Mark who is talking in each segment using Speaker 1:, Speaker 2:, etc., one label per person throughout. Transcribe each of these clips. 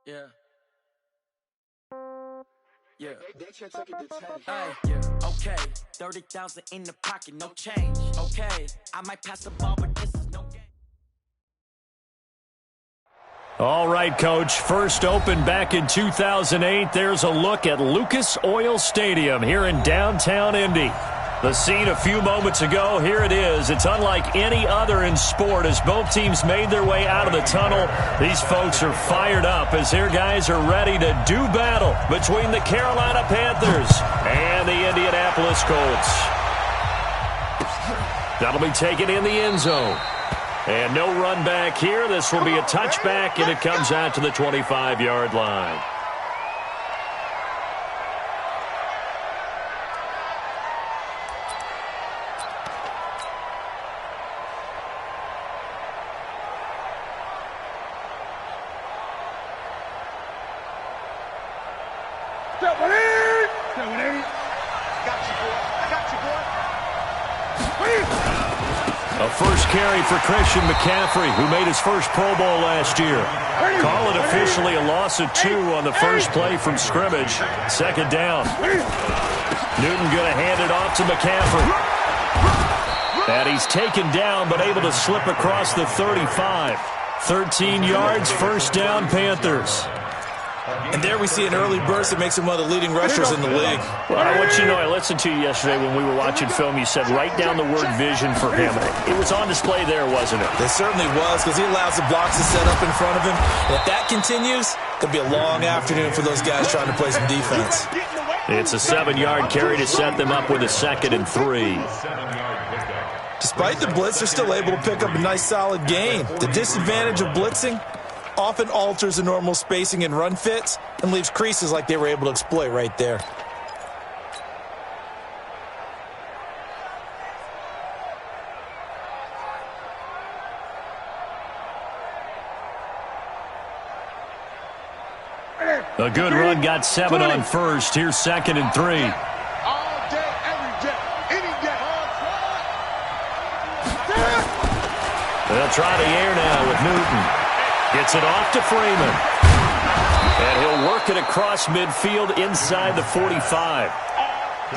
Speaker 1: Yeah. Yeah. Hey, yeah. Okay. 30,000 in the pocket, no change. Okay. I might pass the ball, but this is no game.
Speaker 2: All right, Coach. First opened back in 2008. There's a look at Lucas Oil Stadium here in downtown Indy. The scene a few moments ago, here it is. It's unlike any other in sport as both teams made their way out of the tunnel. These folks are fired up as their guys are ready to do battle between the Carolina Panthers and the Indianapolis Colts. That'll be taken in the end zone. And no run back here. This will be a touchback, and it comes out to the 25-yard line. A first carry for Christian McCaffrey, who made his first Pro Bowl last year. Call it officially a loss of 2 on the first play from scrimmage. Second down. Newton going to hand it off to McCaffrey. And he's taken down, but able to slip across the 35. 13 yards, first down, Panthers.
Speaker 3: And there we see an early burst that makes him one of the leading rushers in the league.
Speaker 2: Well, I want you to know, I listened to you yesterday when we were watching film. You said write down the word vision for him. It was on display there, wasn't it?
Speaker 3: It certainly was, because he allows the blocks to set up in front of him. And if that continues, it could be a long afternoon for those guys trying to play some defense.
Speaker 2: It's a 7-yard carry to set them up with a 2nd and 3.
Speaker 3: Despite the blitz, they're still able to pick up a nice solid gain. The disadvantage of blitzing often alters the normal spacing and run fits and leaves creases like they were able to exploit right there.
Speaker 2: A good run, got 7 on first. Here's 2nd and 3.
Speaker 4: All day, every day, any day.
Speaker 2: They'll try the air now with Newton. Gets it off to Freeman. And he'll work it across midfield inside the 45.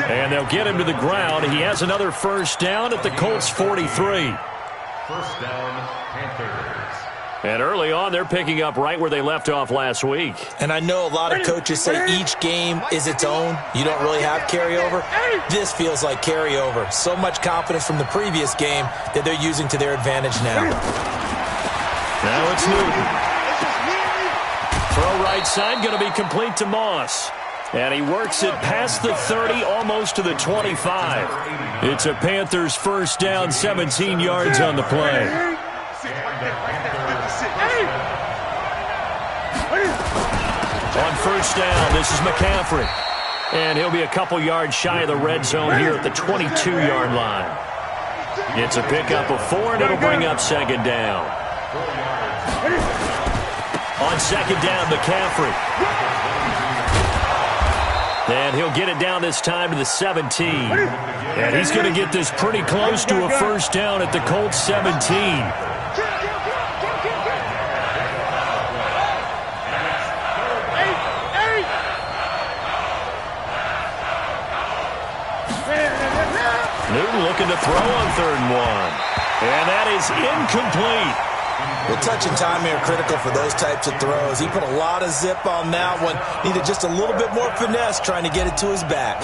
Speaker 2: And they'll get him to the ground. He has another first down at the Colts 43.
Speaker 5: First down, Panthers.
Speaker 2: And early on, they're picking up right where they left off last week.
Speaker 3: And I know a lot of coaches say each game is its own. You don't really have carryover. This feels like carryover. So much confidence from the previous game that they're using to their advantage now.
Speaker 2: Now it's Newton. Throw right side, going to be complete to Moss. And he works it past the 30, almost to the 25. It's a Panthers first down, 17 yards on the play. On first down, this is McCaffrey. And he'll be a couple yards shy of the red zone here at the 22-yard line. It's a pickup of 4, and it'll bring up 2nd down. On 2nd down, McCaffrey. And he'll get it down this time to the 17. And he's going to get this pretty close to a first down at the Colts 17. Newton looking to throw on 3rd and 1. And that is incomplete.
Speaker 3: Well, touch and timing are critical for those types of throws. He put a lot of zip on that one. Needed just a little bit more finesse trying to get it to his back.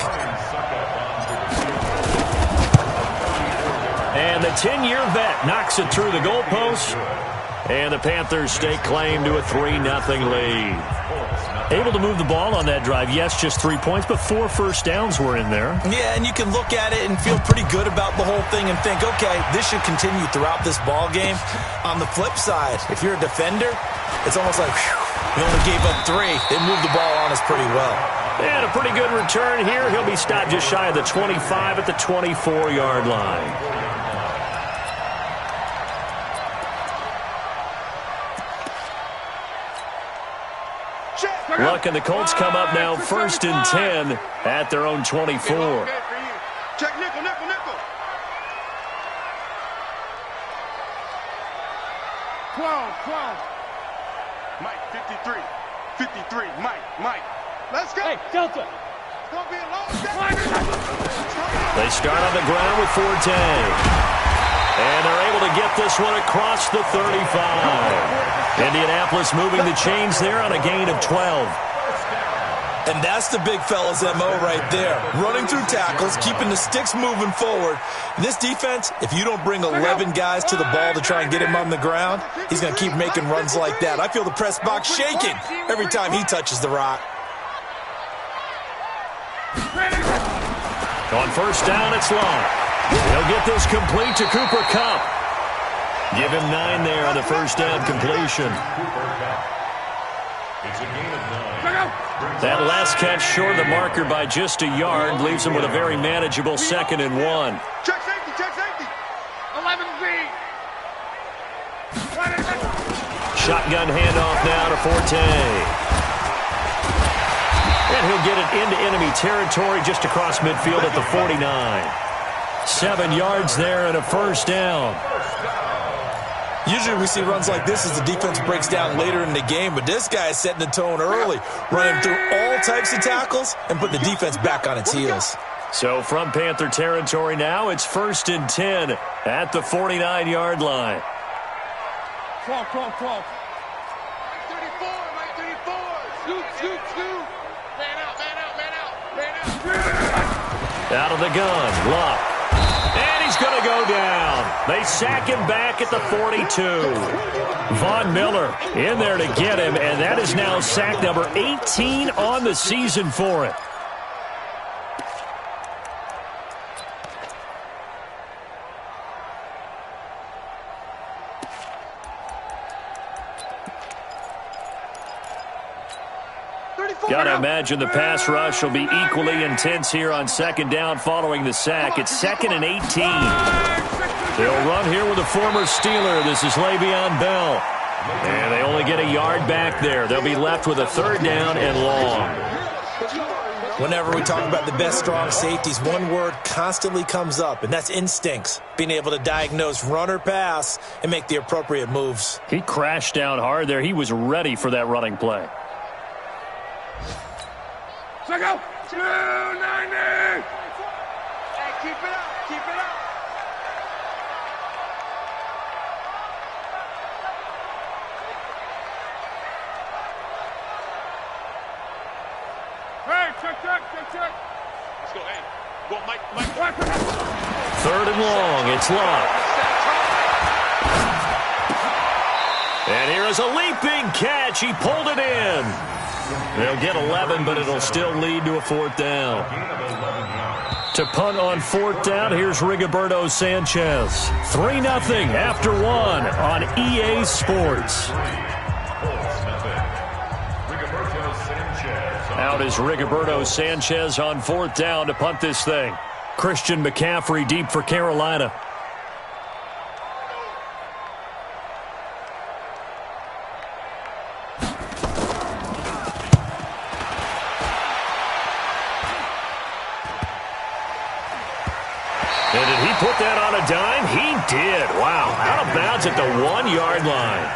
Speaker 2: And the 10-year vet knocks it through the goalpost. And the Panthers stake claim to a 3-0 lead. Able to move the ball on that drive. Yes, just 3 points, but 4 first downs were in there.
Speaker 3: Yeah, and you can look at it and feel pretty good about the whole thing and think, okay, this should continue throughout this ball game. On the flip side, if you're a defender, it's almost like, whew, we only gave up 3. They moved the ball on us pretty well.
Speaker 2: And a pretty good return here. He'll be stopped just shy of the 25 at the 24-yard line. Look, and the Colts come up now 1st and 10 at their own 24.
Speaker 4: Check nickel, nickel, nickel. 12. Mike, 53. 53, Mike. Let's go.
Speaker 6: Hey, Delta.
Speaker 4: It's going to be a long day.
Speaker 2: They start on the ground with Forte. And they're able to get this one across the 35. Indianapolis moving the chains there on a gain of 12.
Speaker 3: And that's the big fella's MO right there. Running through tackles, keeping the sticks moving forward. In this defense, if you don't bring 11 guys to the ball to try and get him on the ground, he's going to keep making runs like that. I feel the press box shaking every time he touches the rock.
Speaker 2: On first down, it's long. He'll get this complete to Cooper Kupp. Give him 9 there on the first down completion.
Speaker 5: It's a gain of 9.
Speaker 2: That last catch short of the marker by just a yard leaves him with a very manageable 2nd and 1.
Speaker 4: Check safety. 11B.
Speaker 2: Shotgun handoff now to Forte. And he'll get it into enemy territory just across midfield at the 49. 7 yards there and a first down.
Speaker 3: Usually we see runs like this as the defense breaks down later in the game, but this guy is setting the tone early, running through all types of tackles and putting the defense back on its heels.
Speaker 2: So from Panther territory now, it's 1st and 10 at the 49-yard line.
Speaker 6: 12.
Speaker 4: 34. Scoot. Man out.
Speaker 2: Out of the gun, Luck. And he's going to go down. They sack him back at the 42. Von Miller in there to get him, and that is now sack number 18 on the season for it. Got to imagine the pass rush will be equally intense here on 2nd down following the sack. It's 2nd and 18. They'll run here with a former Steeler. This is Le'Veon Bell. And they only get a yard back there. They'll be left with a 3rd down and long.
Speaker 3: Whenever we talk about the best strong safeties, one word constantly comes up, and that's instincts. Being able to diagnose run or pass and make the appropriate moves.
Speaker 2: He crashed down hard there. He was ready for that running play.
Speaker 4: Check out. 290. Hey, keep it up. Hey, check. Let's go, hey. Go, Mike.
Speaker 2: 3rd and long. It's Luck. And here is a leaping catch. He pulled it in. They'll get 11, but it'll still lead to a 4th down. To punt on 4th down, here's Rigoberto Sanchez. 3-0 after 1 on EA Sports. Out is Rigoberto Sanchez on 4th down to punt this thing. Christian McCaffrey deep for Carolina. And did he put that on a dime? He did. Wow. Out of bounds at the 1-yard line.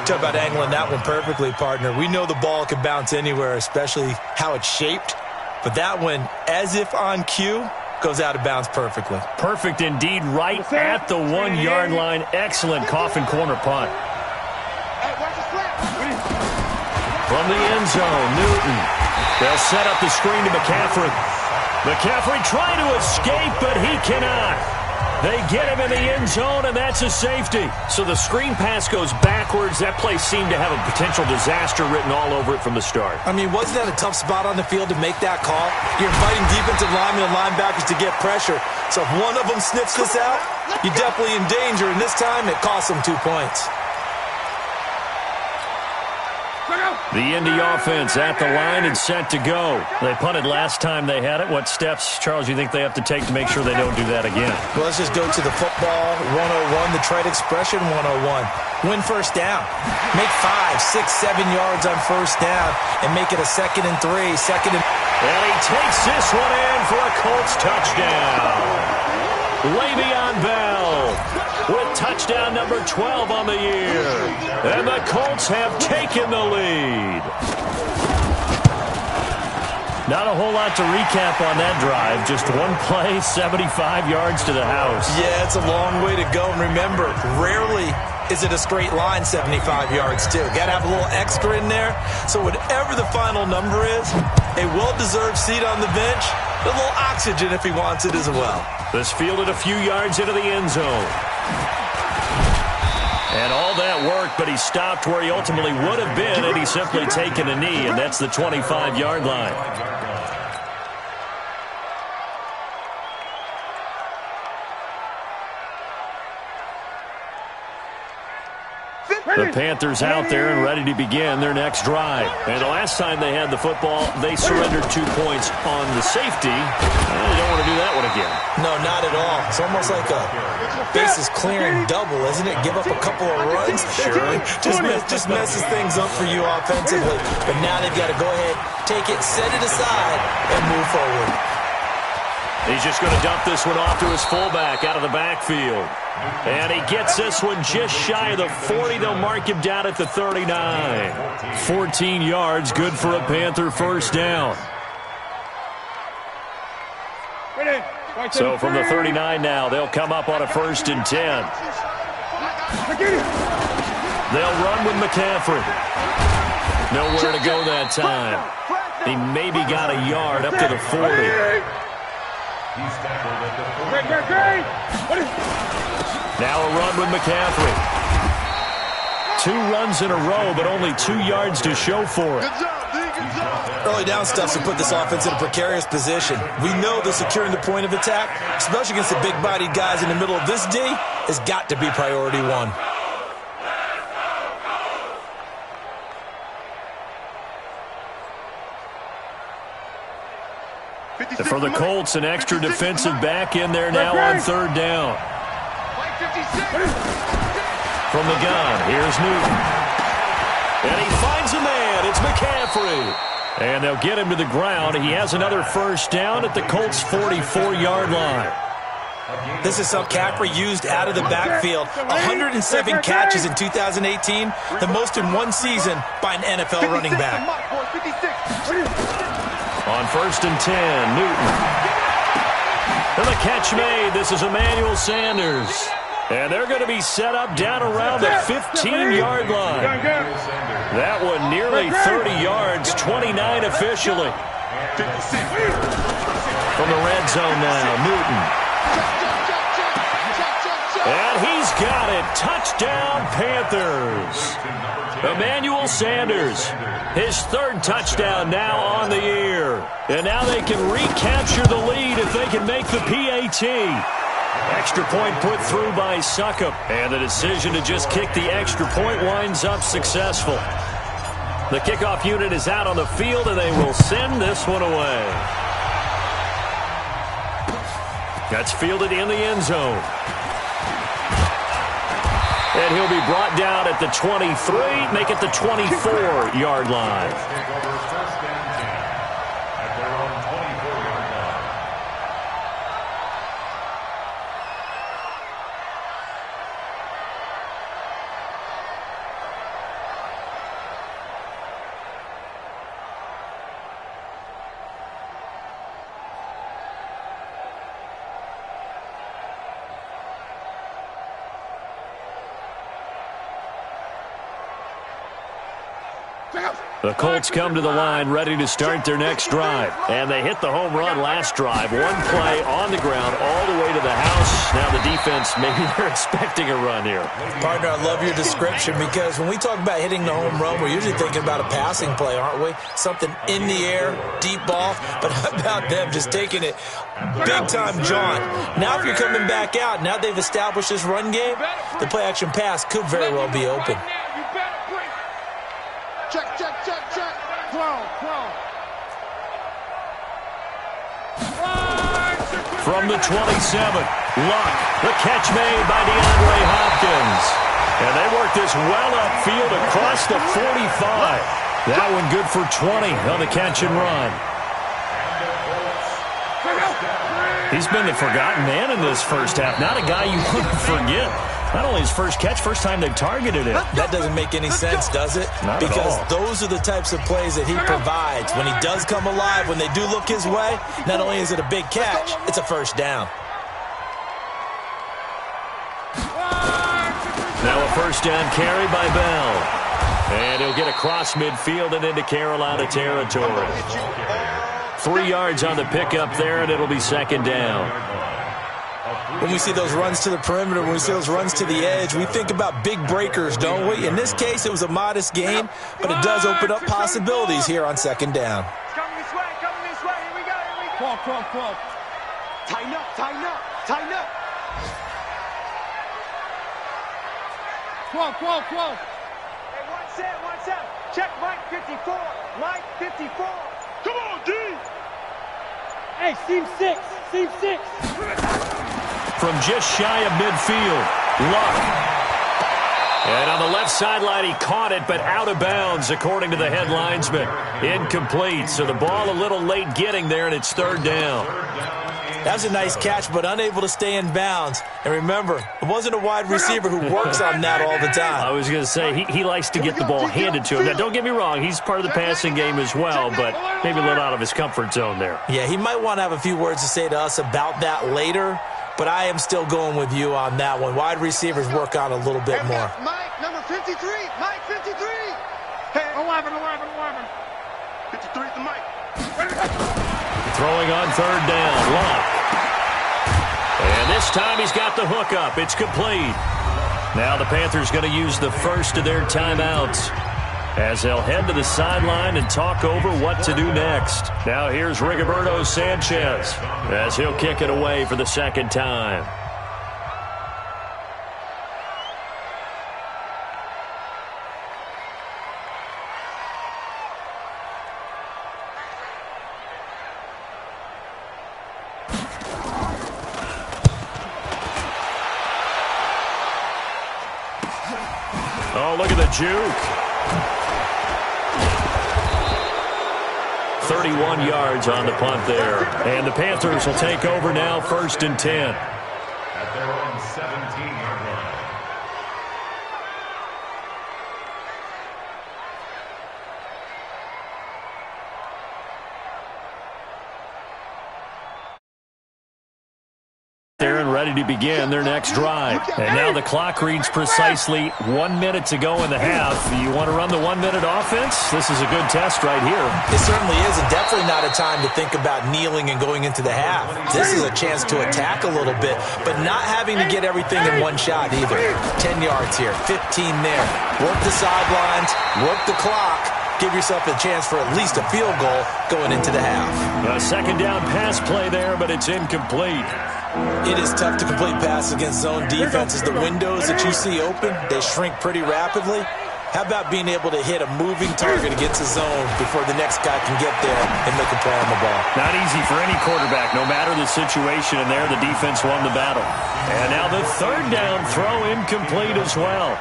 Speaker 3: Talk about angling that one perfectly, partner. We know the ball can bounce anywhere, especially how it's shaped. But that one, as if on cue, goes out of bounds perfectly.
Speaker 2: Perfect indeed, right at the 1-yard line. Excellent coffin corner punt. From the end zone, Newton. They'll set up the screen to McCaffrey. McCaffrey trying to escape, but he cannot. They get him in the end zone, and that's a safety. So the screen pass goes backwards. That play seemed to have a potential disaster written all over it from the start.
Speaker 3: I mean, wasn't that a tough spot on the field to make that call? You're inviting defensive linemen and linebackers to get pressure. So if one of them sniffs this out, you're definitely in danger. And this time, it cost them 2 points.
Speaker 2: The Indy offense at the line and set to go. They punted last time they had it. What steps, Charles, you think they have to take to make sure they don't do that again?
Speaker 3: Well, let's just go to the football 101, the trade expression 101. Win first down. Make 5, 6, 7 yards on first down and make it a 2nd and 3, 2nd and...
Speaker 2: And he takes this one in for a Colts touchdown. Le'Veon Bell. with touchdown number 12 on the year. And the Colts have taken the lead. Not a whole lot to recap on that drive. Just one play, 75 yards to the house.
Speaker 3: Yeah, it's a long way to go. And remember, rarely is it a straight line 75 yards, too. Got to have a little extra in there. So whatever the final number is, a well-deserved seat on the bench, a little oxygen if he wants it as well.
Speaker 2: This fielded a few yards into the end zone. And all that worked, but he stopped where he ultimately would have been had he simply taken a knee, and that's the 25-yard line. The Panthers out there and ready to begin their next drive. And the last time they had the football, they surrendered 2 points on the safety. They don't want to do that one again.
Speaker 3: No, not at all. It's almost like a bases clearing double, isn't it? Give up a couple of runs. Sure. Just messes things up for you offensively. But now they've got to go ahead, take it, set it aside, and move forward.
Speaker 2: He's just going to dump this one off to his fullback out of the backfield. And he gets this one just shy of the 40. They'll mark him down at the 39. 14 yards, good for a Panther first down. So from the 39 now, they'll come up on a 1st and 10. They'll run with McCaffrey. Nowhere to go that time. He maybe got a yard up to the 40. Now a run with McCaffrey. 2 runs in a row, but only 2 yards to show for it.
Speaker 3: Early down stuff to put this offense in a precarious position. We know that securing the point of attack, especially against the big-bodied guys in the middle of this D, has got to be priority 1.
Speaker 2: For the Colts, an extra defensive back in there now on 3rd down. From the gun, here's Newton. And he finds a man. It's McCaffrey. And they'll get him to the ground. He has another first down at the Colts' 44-yard line.
Speaker 3: This is something McCaffrey used out of the backfield. 107 catches in 2018, the most in one season by an NFL running back.
Speaker 2: On 1st and 10, Newton. And the catch made. This is Emmanuel Sanders. And they're going to be set up down around the 15-yard line. That one nearly 30 yards, 29 officially. From the red zone now, Newton. And he's got it. Touchdown, Panthers. Emmanuel Sanders, his 3rd touchdown now on the year. And now they can recapture the lead if they can make the PAT. Extra point put through by Succop. And the decision to just kick the extra point winds up successful. The kickoff unit is out on the field, and they will send this one away. That's fielded in the end zone. And he'll be brought down at the 23, make it the 24-yard line. The Colts come to the line ready to start their next drive. And they hit the home run last drive. One play on the ground all the way to the house. Now the defense, maybe they're expecting a run here.
Speaker 3: Partner, I love your description because when we talk about hitting the home run, we're usually thinking about a passing play, aren't we? Something in the air, deep ball. But how about them just taking it big-time jaunt? Now if you're coming back out, now they've established this run game, the play-action pass could very well be open.
Speaker 4: Check.
Speaker 2: From the 27, Luck, the catch made by DeAndre Hopkins. And they work this well upfield across the 45. That one good for 20 on the catch and run. He's been the forgotten man in this first half. Not a guy you want to forget. Not only his first catch, first time they've targeted it.
Speaker 3: That doesn't make any sense, does it?
Speaker 2: Not at
Speaker 3: because
Speaker 2: all.
Speaker 3: Those are the types of plays that he provides. When he does come alive, when they do look his way, not only is it a big catch, it's a first down.
Speaker 2: Now a first down carry by Bell. And he'll get across midfield and into Carolina territory. 3 yards on the pickup there, and it'll be second down.
Speaker 3: When we see those runs to the perimeter, when we see those runs to the edge, we think about big breakers, don't we? In this case, it was a modest gain, but it does open up possibilities here on second down.
Speaker 6: Coming this way, here we go. 12. Tighten up. 12. Hey, one set. Check Mike 54. Mike 54. Come on, D. Hey, seam six.
Speaker 2: From just shy of midfield, Luck. And on the left sideline, he caught it, but out of bounds, according to the head linesman. Incomplete, so the ball a little late getting there, and it's third down.
Speaker 3: That was a nice catch, but unable to stay in bounds. And remember, it wasn't a wide receiver who works on that all the time.
Speaker 2: I was going to say, he likes to get the ball handed to him. Now, don't get me wrong, he's part of the passing game as well, but maybe a little out of his comfort zone there.
Speaker 3: Yeah, he might want to have a few words to say to us about that later, but I am still going with you on that one. Wide receivers work on a little bit more.
Speaker 4: Mike, number 53. Mike, 53. Hey, 11. 53 to Mike.
Speaker 2: Throwing on third down, Luck. And this time he's got the hook up. It's complete. Now the Panthers going to use the first of their timeouts as they'll head to the sideline and talk over what to do next. Now here's Rigoberto Sanchez as he'll kick it away for the second time. Oh, look at the juke. 31 yards on the punt there. And the Panthers will take over now, 1st and 10.
Speaker 5: At their own 17-yard line.
Speaker 2: There and ready to begin their next drive. And now the clock reads precisely 1 minute to go in the half. You want to run the 1 minute offense? This is a good test right here.
Speaker 3: It certainly is, and definitely not a time to think about kneeling and going into the half. This is a chance to attack a little bit, but not having to get everything in one shot either. 10 yards here, 15 there. Work the sidelines, work the clock. Give yourself a chance for at least a field goal going into the half.
Speaker 2: A second down pass play there, but it's incomplete.
Speaker 3: It is tough to complete passes against zone defenses. The windows that you see open, they shrink pretty rapidly. How about being able to hit a moving target against a zone before the next guy can get there and make a play on the ball?
Speaker 2: Not easy for any quarterback, no matter the situation, and there the defense won the battle. And now the third down throw incomplete as well.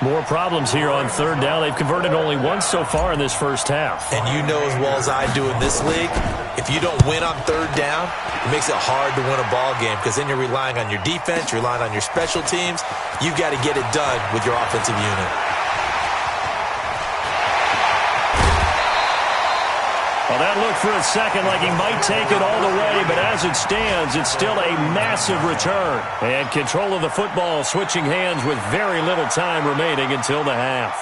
Speaker 2: More problems here on third down. They've converted only once so far in this first half.
Speaker 3: And you know as well as I do in this league, if you don't win on third down, it makes it hard to win a ball game because then you're relying on your defense, you're relying on your special teams. You've got to get it done with your offensive unit.
Speaker 2: Well, that looked for a second like he might take it all the way, but as it stands, it's still a massive return. And control of the football switching hands with very little time remaining until the half.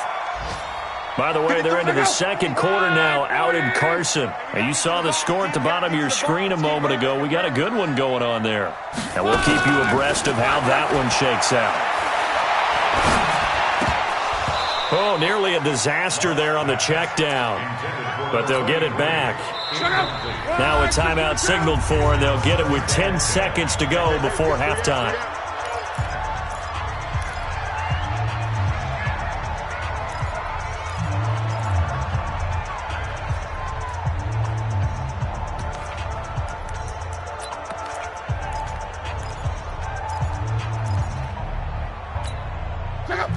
Speaker 2: By the way, they're into the second quarter now out in Carson. And you saw the score at the bottom of your screen a moment ago. We got a good one going on there. And we'll keep you abreast of how that one shakes out. Oh, nearly a disaster there on the check down. But they'll get it back. Now a timeout signaled for, and they'll get it with 10 seconds to go before halftime.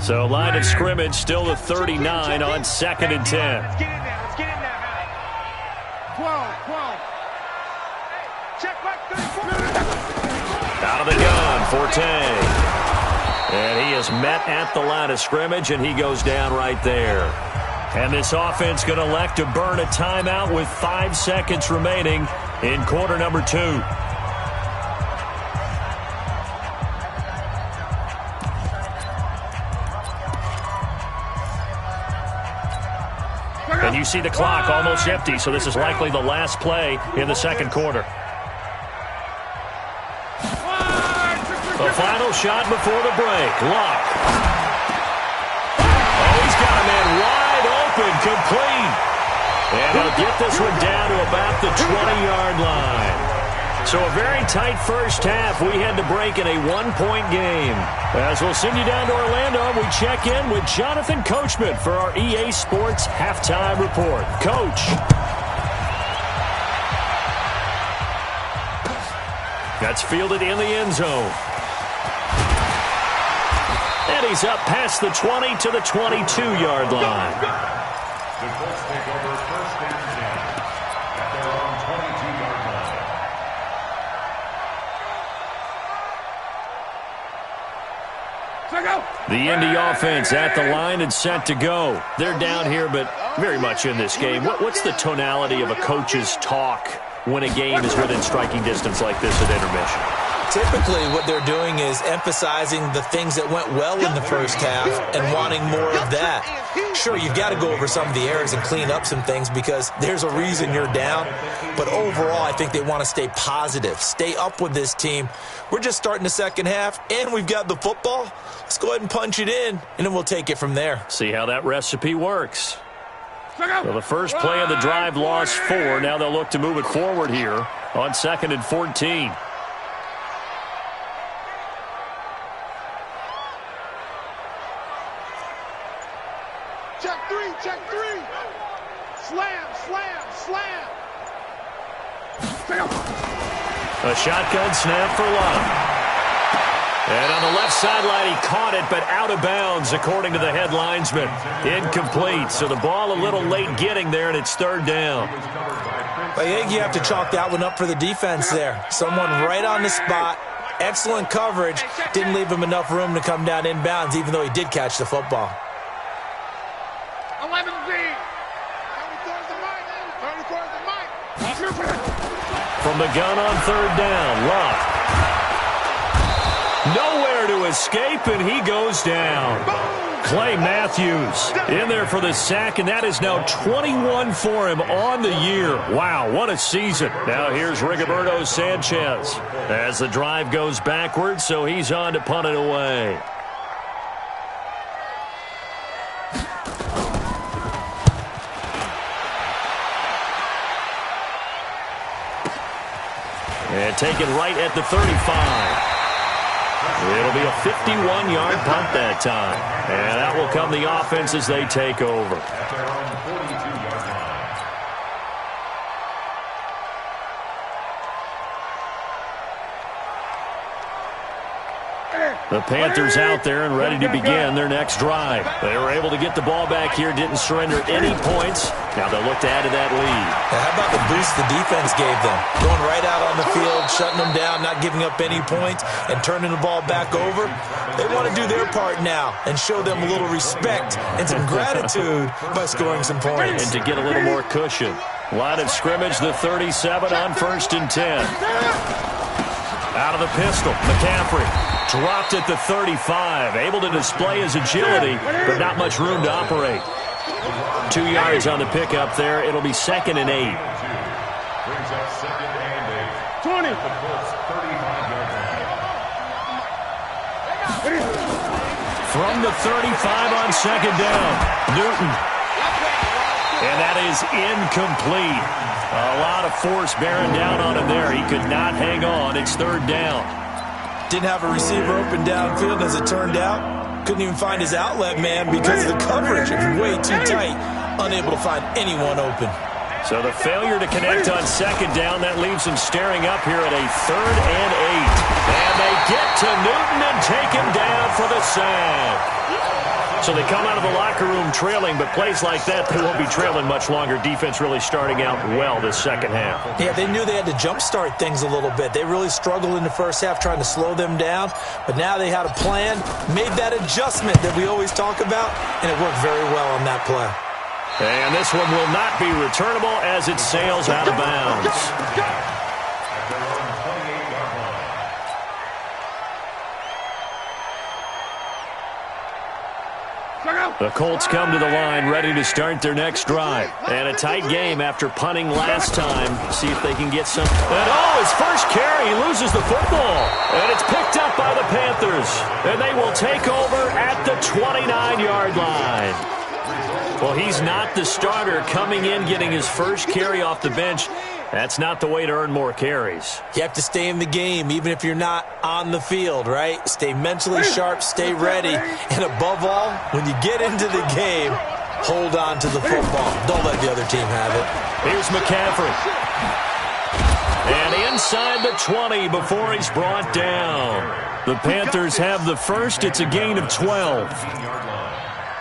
Speaker 2: So line of scrimmage still the 39 on 2nd and 10.
Speaker 6: Let's get in there. 12. Check back 34.
Speaker 2: Out of the gun, Forte. And he just met at the line of scrimmage, and he goes down right there. And this offense going to elect to burn a timeout with 5 seconds remaining in quarter number 2. And you see the clock almost empty, so this is likely the last play in the second quarter. The final shot before the break. Luck. Oh, he's got a man wide open, complete. And he'll get this one down to about the 20-yard line. So a very tight first half. We had to break in a 1-point game. As we'll send you down to Orlando, we check in with Jonathan Coachman for our EA Sports Halftime Report. Coach. That's fielded in the end zone. And he's up past the 20 to the 22-yard line.
Speaker 5: The Colts take over first and 10 at their own 22-yard line.
Speaker 2: The Indy offense at the line and set to go. They're down here, but very much in this game. What's the tonality of a coach's talk when a game is within striking distance like this at intermission?
Speaker 3: Typically, what they're doing is emphasizing the things that went well in the first half and wanting more of that. Sure, you've got to go over some of the errors and clean up some things because there's a reason you're down. But overall, I think they want to stay positive, stay up with this team. We're just starting the second half, and we've got the football. Let's go ahead and punch it in, and then we'll take it from there.
Speaker 2: See how that recipe works. So the first play of the drive lost 4. Now they'll look to move it forward here on 2nd and 14.
Speaker 4: Check three. Slam.
Speaker 2: A shotgun snap for Love. And on the left sideline, he caught it, but out of bounds, according to the head linesman. Incomplete, so the ball a little late getting there, and it's 3rd down.
Speaker 3: I think you have to chalk that one up for the defense there. Someone right on the spot. Excellent coverage. Didn't leave him enough room to come down inbounds, even though he did catch the football.
Speaker 4: 11 deep.
Speaker 2: From the gun on 3rd down, Luck. Nowhere to escape, and he goes down. Clay Matthews in there for the sack, and that is now 21 for him on the year. Wow, what a season. Now here's Rigoberto Sanchez as the drive goes backwards, so he's on to punt it away. And taken right at the 35. It'll be a 51-yard punt that time. And that will come the offense as they take over.
Speaker 5: At their own 42-yard line.
Speaker 2: The Panthers out there and ready to begin their next drive. They were able to get the ball back here, didn't surrender any points. Now they'll look to add to that lead.
Speaker 3: Now, how about the boost the defense gave them? Going right out on the field, shutting them down, not giving up any points, and turning the ball back over. They want to do their part now and show them a little respect and some gratitude by scoring some points.
Speaker 2: And to get a little more cushion. Line of scrimmage, the 37 on 1st and 10. Out of the pistol, McCaffrey dropped at the 35. Able to display his agility, but not much room to operate. 2 yards on the pickup there. It'll be 2nd and 8.
Speaker 5: Brings up 2nd and 8.
Speaker 4: 20.
Speaker 5: The Colts 35-yard line.
Speaker 2: From the 35 on 2nd down, Newton. And that is incomplete. A lot of force bearing down on him there. He could not hang on. It's 3rd down.
Speaker 3: Didn't have a receiver open downfield, as it turned out. Couldn't even find his outlet man because the coverage is way too tight. Unable to find anyone open.
Speaker 2: So the failure to connect on 2nd down, that leaves him staring up here at a 3rd and 8. And they get to Newton and take him down for the sack. So they come out of the locker room trailing, but plays like that, they won't be trailing much longer. Defense really starting out well this second half.
Speaker 3: Yeah, they knew they had to jumpstart things a little bit. They really struggled in the first half trying to slow them down, but now they had a plan, made that adjustment that we always talk about, and it worked very well on that play.
Speaker 2: And this one will not be returnable as it sails out of bounds. The Colts come to the line ready to start their next drive. And a tight game after punting last time. See if they can get some. And his first carry, he loses the football. And it's picked up by the Panthers. And they will take over at the 29-yard line. Well, he's not the starter coming in, getting his first carry off the bench. That's not the way to earn more carries.
Speaker 3: You have to stay in the game, even if you're not on the field, right? Stay mentally sharp, stay ready, and above all, when you get into the game, hold on to the football. Don't let the other team have it.
Speaker 2: Here's McCaffrey. And inside the 20 before he's brought down. The Panthers have the first. It's a gain of 12.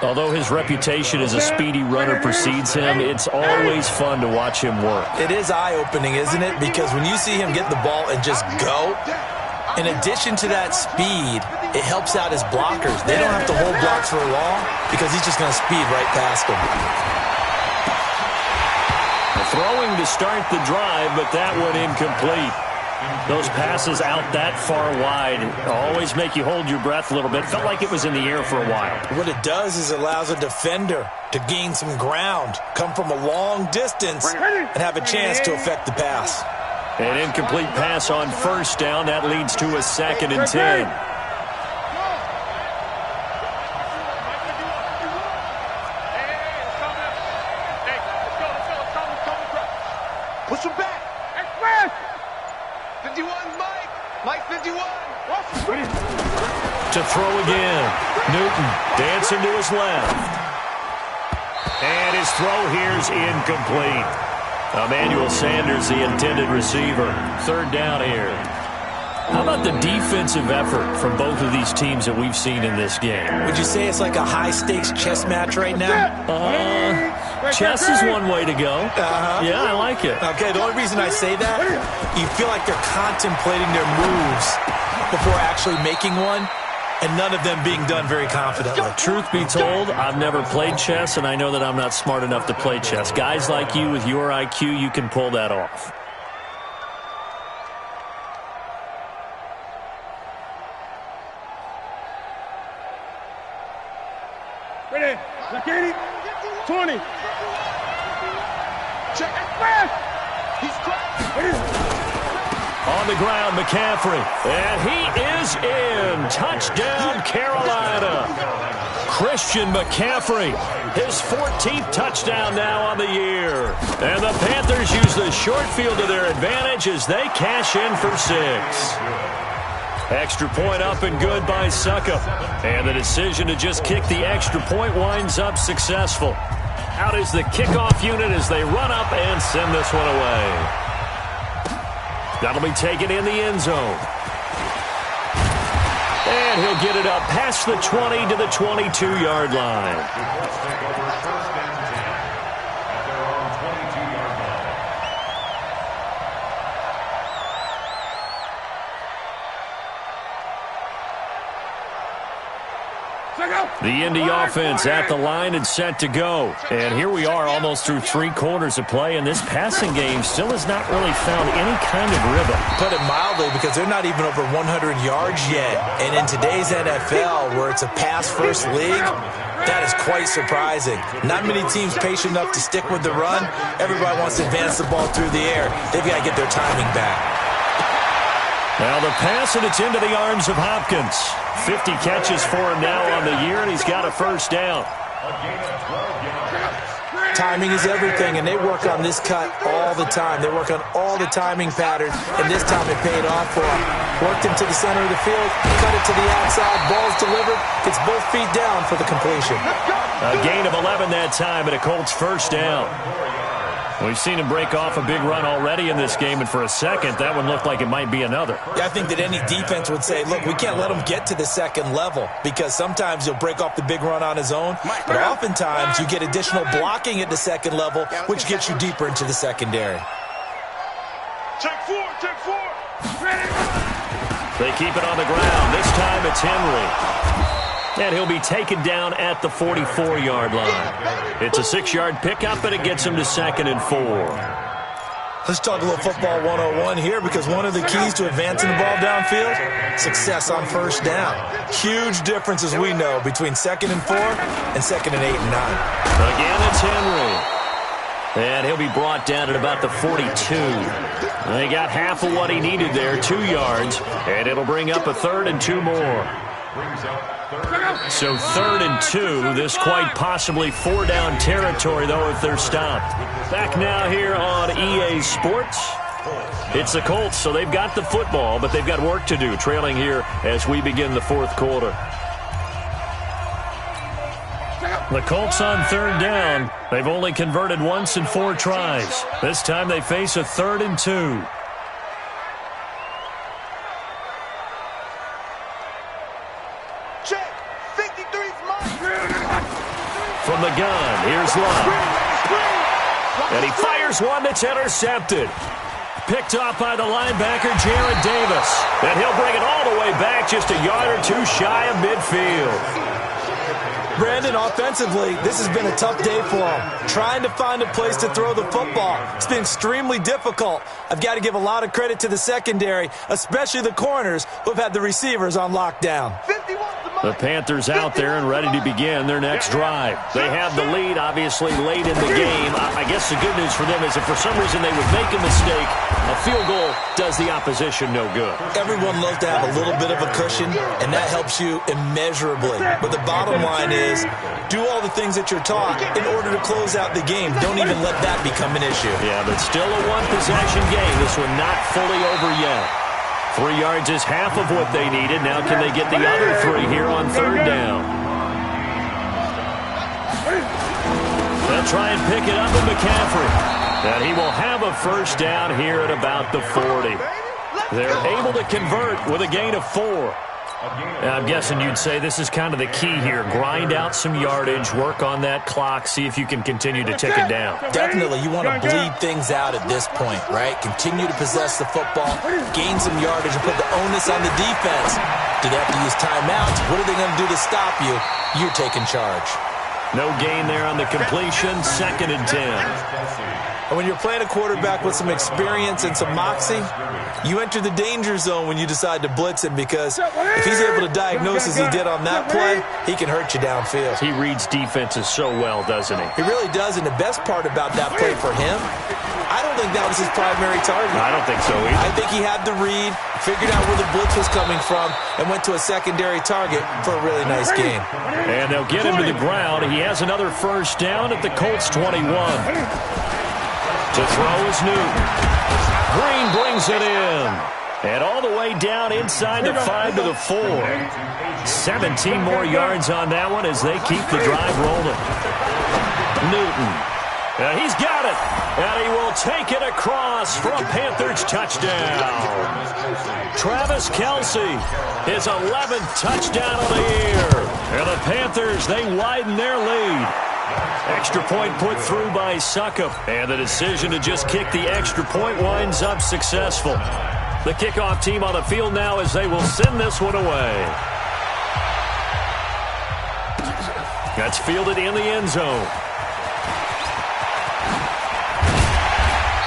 Speaker 2: Although his reputation as a speedy runner precedes him, it's always fun to watch him work.
Speaker 3: It is eye-opening, isn't it? Because when you see him get the ball and just go, in addition to that speed, it helps out his blockers. They don't have to hold blocks for long because he's just going to speed right past them.
Speaker 2: Throwing to start the drive, but that one incomplete. Those passes out that far wide always make you hold your breath a little bit. Felt like it was in the air for a while.
Speaker 3: What it does is it allows a defender to gain some ground, come from a long distance, and have a chance to affect the pass.
Speaker 2: An incomplete pass on first down. That leads to a 2nd and 10.
Speaker 4: Push him back. 51, Mike. Mike 51.
Speaker 2: To throw again. Newton dancing to his left. And his throw here's incomplete. Emmanuel Sanders, the intended receiver. 3rd down here. How about the defensive effort from both of these teams that we've seen in this game?
Speaker 3: Would you say it's like a high-stakes chess match right now?
Speaker 2: Chess is one way to go. Yeah, I like it.
Speaker 3: Okay, the only reason I say that, you feel like they're contemplating their moves before actually making one, and none of them being done very confidently.
Speaker 2: Truth be told, I've never played chess, and I know that I'm not smart enough to play chess. Guys like you with your IQ, you can pull that off.
Speaker 6: Ready? Look at it. 20.
Speaker 4: Check it. He's cracked.
Speaker 2: On the ground, McCaffrey. And he is in. Touchdown, Carolina. Christian McCaffrey. His 14th touchdown now on the year. And the Panthers use the short field to their advantage as they cash in for 6. Extra point up and good by Suckup. And the decision to just kick the extra point winds up successful. Out is the kickoff unit as they run up and send this one away. That'll be taken in the end zone. And he'll get it up past the 20 to the 22-yard line. The Indy offense at the line and set to go. And here we are almost through 3 quarters of play, and this passing game still has not really found any kind of rhythm.
Speaker 3: Put it mildly, because they're not even over 100 yards yet. And in today's NFL, where it's a pass-first league, that is quite surprising. Not many teams patient enough to stick with the run. Everybody wants to advance the ball through the air. They've got to get their timing back.
Speaker 2: Now the pass, and it's into the arms of Hopkins. 50 catches for him now on the year, and he's got a first down.
Speaker 3: Timing is everything, and they work on this cut all the time. They work on all the timing patterns, and this time it paid off for him. Worked him to the center of the field, cut it to the outside, ball's delivered, gets both feet down for the completion.
Speaker 2: A gain of 11 that time, and a Colts first down. We've seen him break off a big run already in this game, and for a second, that one looked like it might be another.
Speaker 3: Yeah, I think that any defense would say, look, we can't let him get to the second level because sometimes he'll break off the big run on his own, but oftentimes you get additional blocking at the second level, which gets you deeper into the secondary.
Speaker 4: Check four, check four.
Speaker 2: They keep it on the ground. This time it's Henry. And he'll be taken down at the 44-yard line. It's a 6-yard pickup, and it gets him to 2nd and 4.
Speaker 3: Let's talk a little football 101 here, because one of the keys to advancing the ball downfield, success on first down. Huge difference, as we know, between 2nd and 4 and 2nd and 8 and 9.
Speaker 2: Again, it's Henry. And he'll be brought down at about the 42. They got half of what he needed there, 2 yards, and it'll bring up a 3rd and 2 more. So 3rd and 2, this quite possibly 4-down territory, though, if they're stopped. Back now here on EA Sports. It's the Colts, so they've got the football, but they've got work to do, trailing here as we begin the 4th quarter. The Colts on 3rd down. They've only converted once in 4 tries. This time they face a 3rd and 2. From the gun, here's Love. And he fires one that's intercepted. Picked off by the linebacker, Jared Davis. And he'll bring it all the way back, just a yard or 2 shy of midfield.
Speaker 3: Brandon, offensively, this has been a tough day for him. Trying to find a place to throw the football. It's been extremely difficult. I've got to give a lot of credit to the secondary, especially the corners who've had the receivers on lockdown.
Speaker 2: The Panthers out there and ready to begin their next drive. They have the lead, obviously, late in the game. I guess the good news for them is if for some reason they would make a mistake, a field goal does the opposition no good.
Speaker 3: Everyone loves to have a little bit of a cushion, and that helps you immeasurably. But the bottom line is, do all the things that you're taught in order to close out the game. Don't even let that become an issue.
Speaker 2: Yeah, but still a one-possession game. This one not fully over yet. 3 yards is half of what they needed. Now can they get the other 3 here on 3rd down? They'll try and pick it up with McCaffrey. And he will have a 1st down here at about the 40. They're able to convert with a gain of 4. I'm guessing you'd say this is kind of the key here. Grind out some yardage, work on that clock, see if you can continue to tick it down.
Speaker 3: Definitely. You want to bleed things out at this point, right? Continue to possess the football, gain some yardage, and put the onus on the defense. Do they have to use timeouts? What are they going to do to stop you? You're taking charge.
Speaker 2: No gain there on the completion, 2nd and 10.
Speaker 3: And when you're playing a quarterback with some experience and some moxie, you enter the danger zone when you decide to blitz him, because if he's able to diagnose as he did on that play, he can hurt you downfield.
Speaker 2: He reads defenses so well, doesn't he?
Speaker 3: He really does, and the best part about that play for him, I don't think that was his primary target.
Speaker 2: I don't think so either.
Speaker 3: I think he had the read, figured out where the blitz was coming from, and went to a secondary target for a really nice game.
Speaker 2: And they'll get him to the ground. He has another 1st down at the Colts 21. To throw is Newton. Green brings it in. And all the way down inside the 5 to the 4. 17 more yards on that one as they keep the drive rolling. Newton. He's got it. And he will take it across for a Panthers touchdown. Travis Kelce, his 11th touchdown of the year. And the Panthers, they widen their lead. Extra point put through by Succop. And the decision to just kick the extra point winds up successful. The kickoff team on the field now as they will send this one away. That's fielded in the end zone.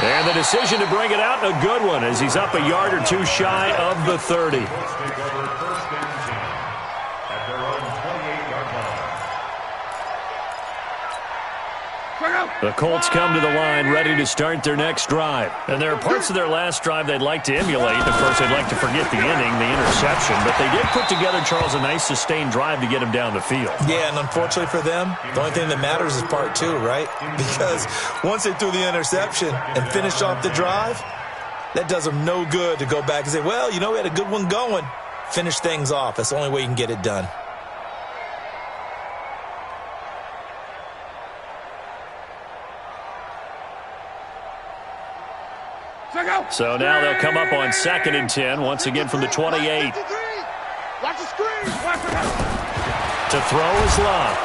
Speaker 2: And the decision to bring it out, a good one, as he's up a yard or 2 shy of the 30. The Colts come to the line ready to start their next drive. And there are parts of their last drive they'd like to emulate. Of course, they'd like to forget the inning, the interception. But they did put together, Charles, a nice sustained drive to get him down the field.
Speaker 3: Yeah, and unfortunately for them, the only thing that matters is part 2, right? Because once they threw the interception and finished off the drive, that does them no good to go back and say, well, you know, we had a good one going. Finish things off. That's the only way you can get it done.
Speaker 2: So now they'll come up on 2nd and 10, once again from the 28.
Speaker 4: Watch the screen.
Speaker 2: To throw is Love.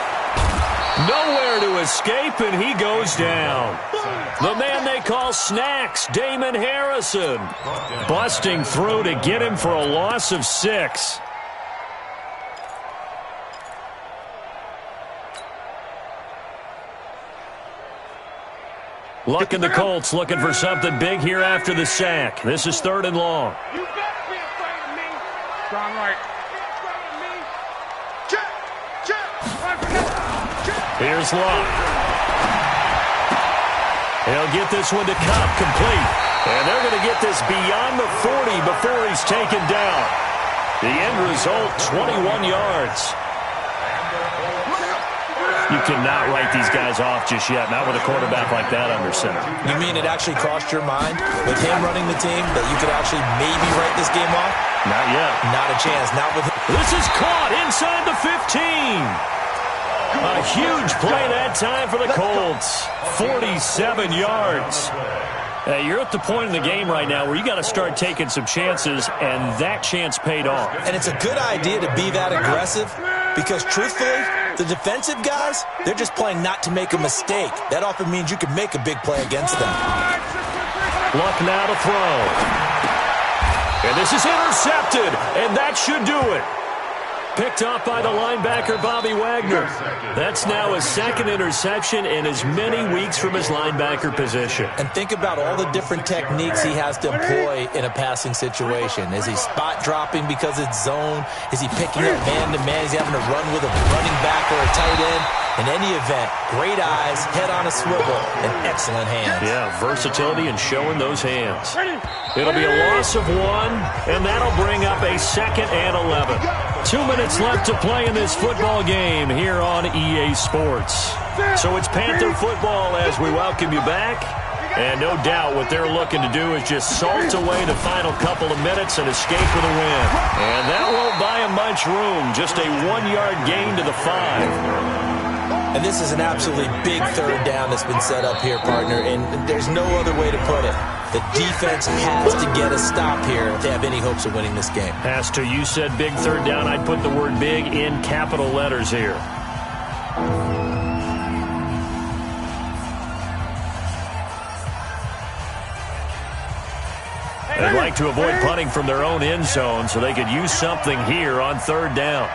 Speaker 2: Nowhere to escape, and he goes down. The man they call Snacks, Damon Harrison, busting through to get him for a loss of 6. Looking the Colts, looking for something big here after the sack. This is 3rd and long.
Speaker 4: You better be afraid of me. Strong right. Check.
Speaker 2: Here's Love. He'll get this one to Cup, complete. And they're going to get this beyond the 40 before he's taken down. The end result, 21 yards. You cannot write these guys off just yet, not with a quarterback like that under center.
Speaker 3: You mean it actually crossed your mind with him running the team that you could actually maybe write this game off?
Speaker 2: Not yet.
Speaker 3: Not a chance. Not with him.
Speaker 2: This is caught inside the 15. A huge play that time for the Colts. 47 yards. Hey, you're at the point in the game right now where you got to start taking some chances, and that chance paid off.
Speaker 3: And it's a good idea to be that aggressive because, truthfully, the defensive guys, they're just playing not to make a mistake. That often means you can make a big play against them.
Speaker 2: Luck now to throw. And this is intercepted, and that should do it. Picked off by the linebacker, Bobby Wagner. That's now his 2nd interception in as many weeks from his linebacker position.
Speaker 3: And think about all the different techniques he has to employ in a passing situation. Is he spot dropping because it's zone? Is he picking up man-to-man? Is he having to run with a running back or a tight end? In any event, great eyes, head on a swivel, and excellent hands.
Speaker 2: Yeah, versatility and showing those hands. It'll be a loss of 1, and that'll bring up a 2nd and 11. 2 minutes left to play in this football game here on EA Sports. So it's Panther football as we welcome you back. And no doubt what they're looking to do is just salt away the final couple of minutes and escape with a win. And that won't buy them much room. Just a 1-yard gain to the 5.
Speaker 3: And this is an absolutely big 3rd down that's been set up here, partner, and there's no other way to put it. The defense has to get a stop here if they have any hopes of winning this game.
Speaker 2: As to you said big 3rd down, I'd put the word big in capital letters here. They'd like to avoid punting from their own end zone so they could use something here on 3rd down.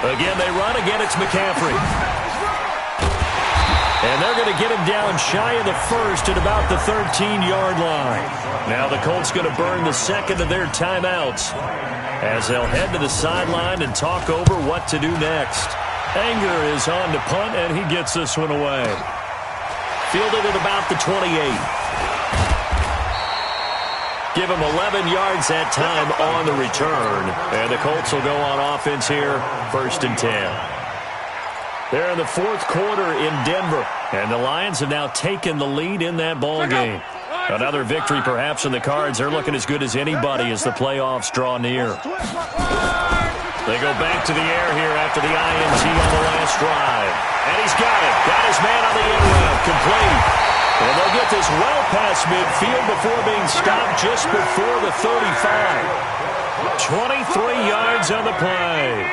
Speaker 2: Again, they run. Again, it's McCaffrey. And they're going to get him down shy of the 1st at about the 13-yard line. Now the Colts going to burn the 2nd of their timeouts as they'll head to the sideline and talk over what to do next. Anger is on to punt, and he gets this one away. Fielded at about the 28. Give him 11 yards that time on the return. And the Colts will go on offense here, 1st and 10. They're in the 4th quarter in Denver. And the Lions have now taken the lead in that ball game. Another victory perhaps in the cards. They're looking as good as anybody as the playoffs draw near. They go back to the air here after the INT on the last drive. And he's got it. Got his man on the end route. Complete. And they'll get this well past midfield before being stopped just before the 35. 23 yards on the play.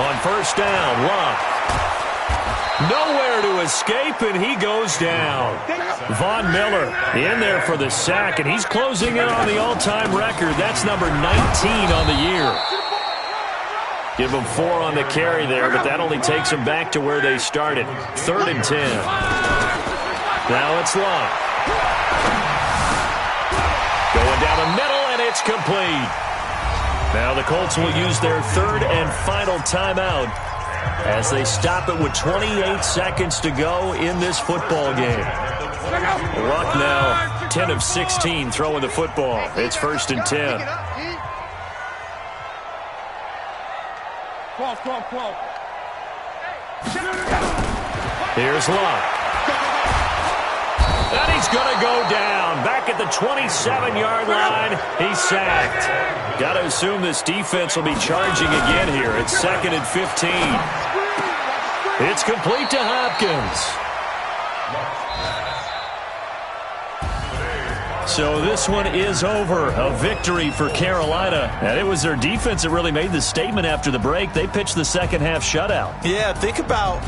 Speaker 2: On 1st down, Luck. Nowhere to escape, and he goes down. Von Miller in there for the sack, and he's closing in on the all-time record. That's number 19 on the year. Give them 4 on the carry there, but that only takes them back to where they started. 3rd and 10. Now it's Love. Going down the middle, and it's complete. Now the Colts will use their 3rd and final timeout as they stop it with 28 seconds to go in this football game. Luck now 10 of 16 throwing the football. It's 1st and 10.
Speaker 4: 12.
Speaker 2: Here's Luck. And he's going to go down. Back at the 27-yard line, he's sacked. Got to assume this defense will be charging again here. It's 2nd and 15. It's complete to Hopkins. So this one is over. A victory for Carolina. And it was their defense that really made the statement after the break. They pitched the second half shutout.
Speaker 3: Yeah, think about